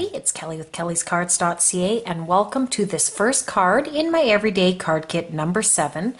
everybody, it's Kelly with kellyscards.ca and welcome to this first card in my everyday card kit number 7.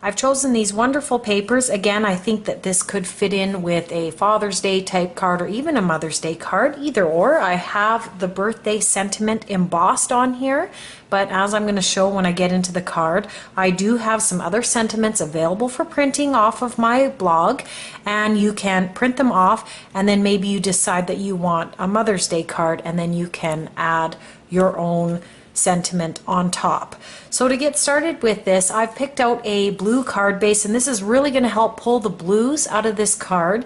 I've chosen these wonderful papers. Again, I think that this could fit in with a Father's Day type card or even a Mother's Day card, either or. I have the birthday sentiment embossed on here, but as I'm going to show when I get into the card, I do have some other sentiments available for printing off of my blog, and you can print them off, and then maybe you decide that you want a Mother's Day card, and then you can add your own sentiment on top. So to get started with this, I've picked out a blue card base, and this is really going to help pull the blues out of this card,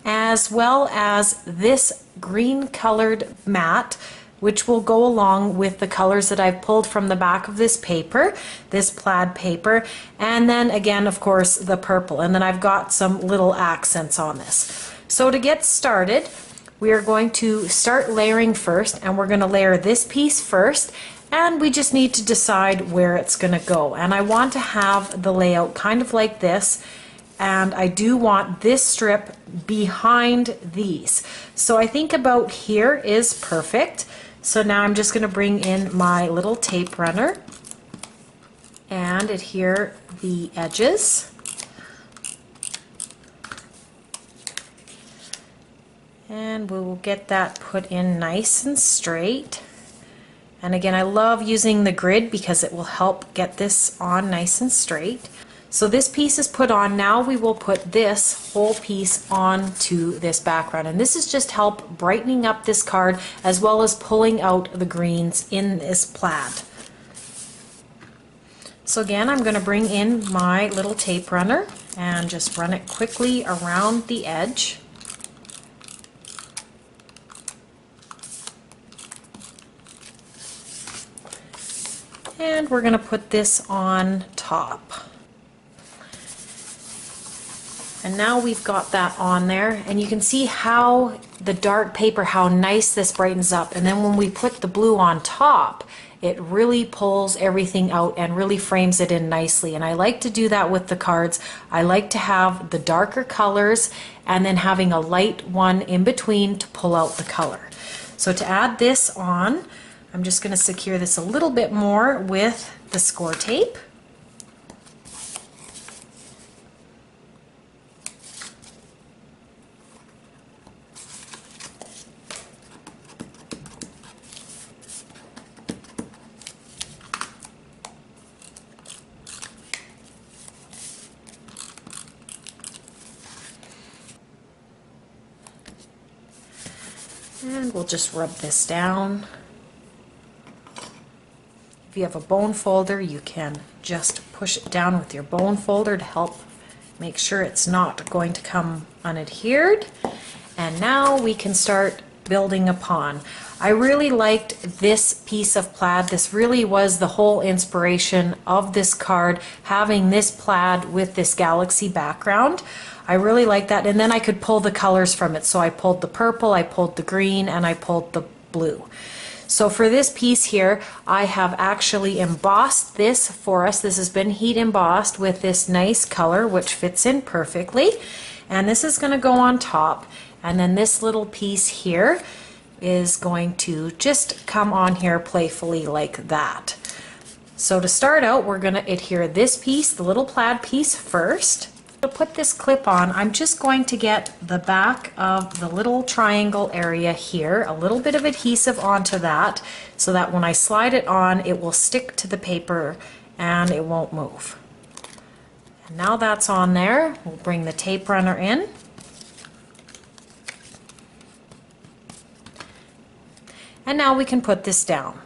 as well as this green colored mat, which will go along with the colors that I've pulled from the back of this paper, this plaid paper, and then again, of course, the purple, and then I've got some little accents on this. So to get started, we are going to start layering first, and we're going to layer this piece first, and we just need to decide where it's going to go. And I want to have the layout kind of like this, and I do want this strip behind these. So I think about here is perfect. So now I'm just going to bring in my little tape runner and adhere the edges. And we'll get that put in nice and straight. And again, I love using the grid because it will help get this on nice and straight. So this piece is put on. Now we will put this whole piece onto this background. And this is just help brightening up this card as well as pulling out the greens in this plaid. So again, I'm going to bring in my little tape runner and just run it quickly around the edge. And we're going to put this on top. And now we've got that on there, and you can see how the dark paper, how nice this brightens up. And then when we put the blue on top, it really pulls everything out and really frames it in nicely. And I like to do that with the cards. I like to have the darker colors and then having a light one in between to pull out the color. So to add this on, I'm just going to secure this a little bit more with the score tape. And we'll just rub this down. If you have a bone folder, you can just push it down with your bone folder to help make sure it's not going to come unadhered. And now we can start building upon. I really liked this piece of plaid. This really was the whole inspiration of this card, having this plaid with this galaxy background. I really like that, and then I could pull the colors from it. So I pulled the purple, I pulled the green, and I pulled the blue. So for this piece here, I have actually embossed this for us. This has been heat embossed with this nice color, which fits in perfectly. And this is going to go on top. And then this little piece here is going to just come on here playfully like that. So to start out, we're going to adhere this piece, the little plaid piece, first. To put this clip on, I'm just going to get the back of the little triangle area here, a little bit of adhesive onto that, so that when I slide it on, it will stick to the paper and it won't move. And now that's on there, we'll bring the tape runner in. And now we can put this down.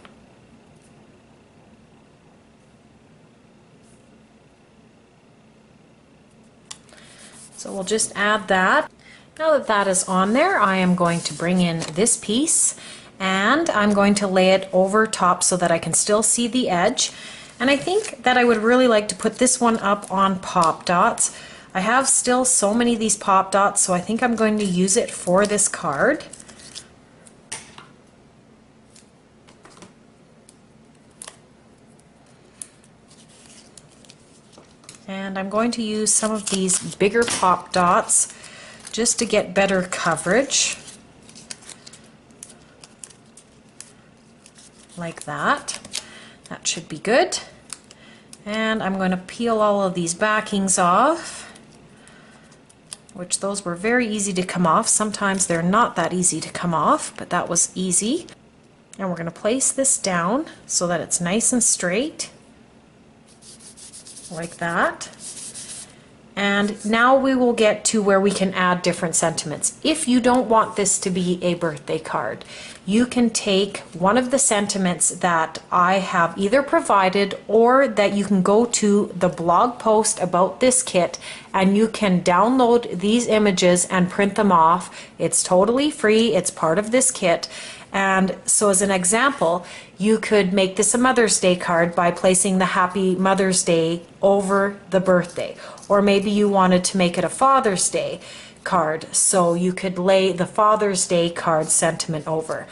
So we'll just add that. Now that that is on there, I am going to bring in this piece and I'm going to lay it over top so that I can still see the edge. And I think that I would really like to put this one up on pop dots. I have still so many of these pop dots, so I think I'm going to use it for this card. And I'm going to use some of these bigger pop dots just to get better coverage. like that. That should be good. And I'm going to peel all of these backings off, which those were very easy to come off. Sometimes they're not that easy to come off, but that was easy. And we're going to place this down so that it's nice and straight, like that. And now we will get to where we can add different sentiments. If you don't want this to be a birthday card, you can take one of the sentiments that I have either provided or that you can go to the blog post about this kit and you can download these images and print them off. It's totally free. It's part of this kit. And so as an example, you could make this a Mother's Day card by placing the Happy Mother's Day over the birthday. Or maybe you wanted to make it a Father's Day card, so you could lay the Father's Day card sentiment over.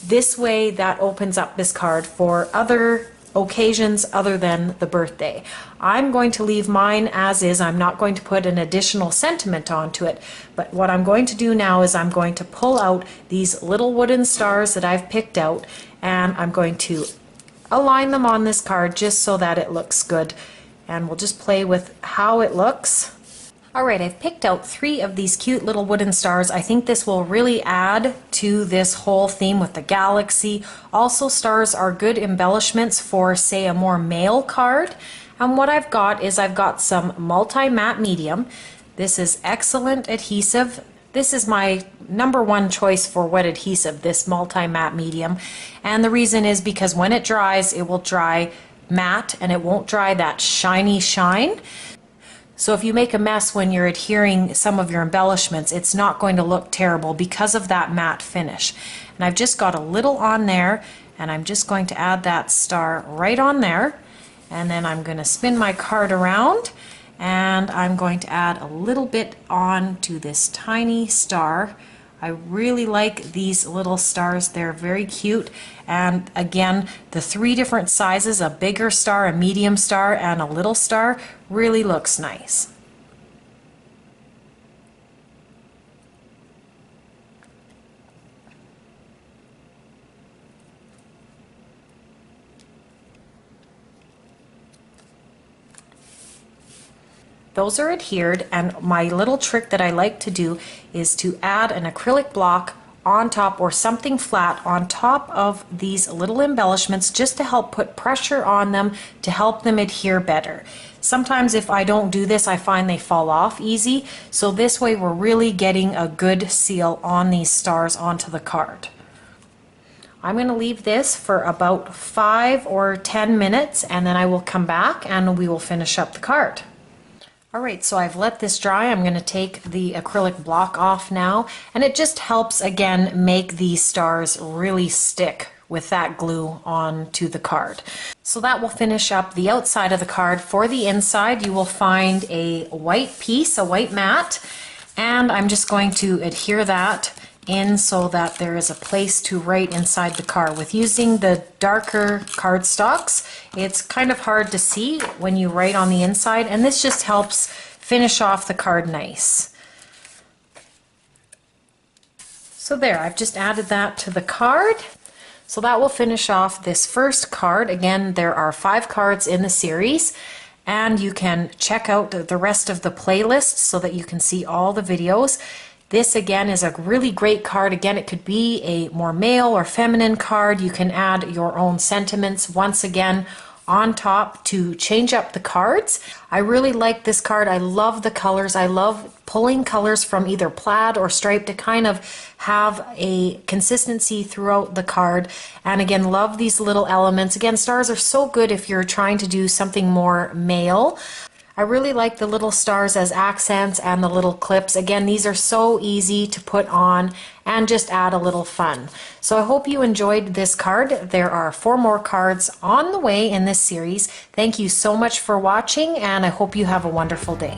This way, that opens up this card for other occasions other than the birthday. I'm going to leave mine as is. I'm not going to put an additional sentiment onto it, but what I'm going to do now is I'm going to pull out these little wooden stars that I've picked out, and I'm going to align them on this card just so that it looks good, and we'll just play with how it looks. Alright, I've picked out 3 of these cute little wooden stars. I think this will really add to this whole theme with the galaxy. Also, stars are good embellishments for, say, a more male card. And what I've got is I've got some multi-matte medium. This is excellent adhesive. This is my #1 choice for wet adhesive, this multi-matte medium. And the reason is because when it dries, it will dry matte and it won't dry that shiny shine. So if you make a mess when you're adhering some of your embellishments, it's not going to look terrible because of that matte finish. And I've just got a little on there, and I'm just going to add that star right on there. And then I'm going to spin my card around, and I'm going to add a little bit on to this tiny star. I really like these little stars. They're very cute. And again, the 3 different sizes, a bigger star, a medium star, and a little star, really looks nice. Those are adhered, and my little trick that I like to do is to add an acrylic block on top or something flat on top of these little embellishments just to help put pressure on them to help them adhere better. Sometimes if I don't do this, I find they fall off easy, so this way we're really getting a good seal on these stars onto the card. I'm going to leave this for about 5 or 10 minutes and then I will come back and we will finish up the card. Alright, so I've let this dry. I'm going to take the acrylic block off now, and it just helps again make these stars really stick with that glue onto the card. So that will finish up the outside of the card. For the inside, you will find a white piece, a white mat, and I'm just going to adhere that in so that there is a place to write inside the card. With using the darker cardstocks, it's kind of hard to see when you write on the inside, and this just helps finish off the card nice. So there, I've just added that to the card. So that will finish off this first card. Again, there are 5 cards in the series, and you can check out the rest of the playlist so that you can see all the videos. This again is a really great card. Again, it could be a more male or feminine card. You can add your own sentiments once again on top to change up the cards. I really like this card. I love the colors. I love pulling colors from either plaid or stripe to kind of have a consistency throughout the card. And again, love these little elements. Again, stars are so good if you're trying to do something more male. I really like the little stars as accents and the little clips. Again, these are so easy to put on and just add a little fun. So I hope you enjoyed this card. There are 4 more cards on the way in this series. Thank you so much for watching, and I hope you have a wonderful day.